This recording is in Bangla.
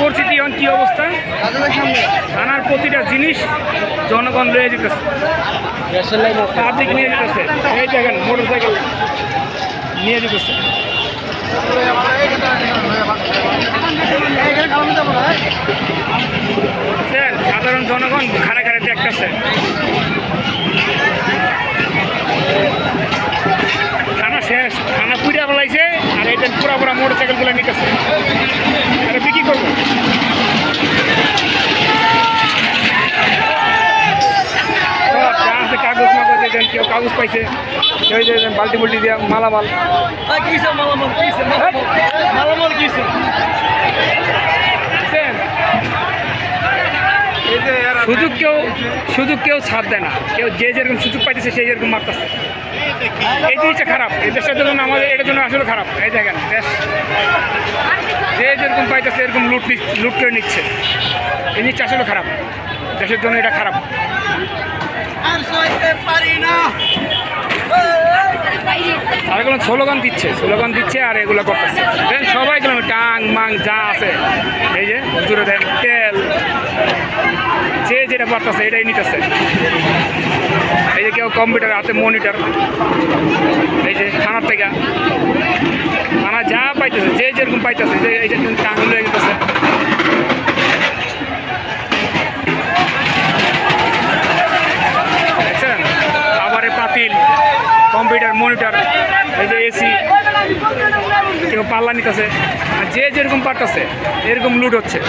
পরিস্থিতি এখন কি অবস্থা? থানার প্রতিটা জিনিস জনগণ লয়ে যেতেছে, পাবলিক নিয়ে যেতেছে। এই দেখেন মোটরসাইকেল নিয়ে যেতেছে। সাধারণ জনগণ খাড়া খাড়া দেখতেছে। থানা শেষ, থানা পুড়া ফেলাইছে, আর এটা পুরা পুরা মোটরসাইকেলগুলো নিতেছে। এটা বিক্রি করবো। কাগজ মাগজ কেউ কাগজ পাইছে, কেউ বালতি বুলটি দিয়ে মালামাল সুযোগ কেউ ছাড় দেয় না। কেউ যে যেরকম সুযোগ পাইতেছে সেই যেরকম মারতেছে। এই জিনিসটা খারাপ, এই দেশের জন্য আমাদের এটার জন্য আসলে খারাপ। এই দেখেন দেশ যে যেরকম পাইতেছে এরকম লুট করে নিচ্ছে। এই জিনিসটা আসলে খারাপ, দেশের জন্য এটা খারাপ। আর এগুলো স্লোগান দিচ্ছে আর এগুলো করতেছে। সবাই গেলাম টাং মাং যা আছে, এই যে হুজুরে দেন তেল, যে যেটা পারতেছে এটাই নিতেছে। এই যে কেউ কম্পিউটার হাতে মনিটর, এই যে থানার থেকে থানা যা পাইতেছে যে যেরকম পাইতেছে, যে এই যে টাং লয়ে গেতেছে। দেখছেন আবার পাতিল, কম্পিউটার, মনিটর, এই যে এসি, কেউ পাল্লা নিতেছে। যে যেরকম পারতেছে এরকম লুট হচ্ছে।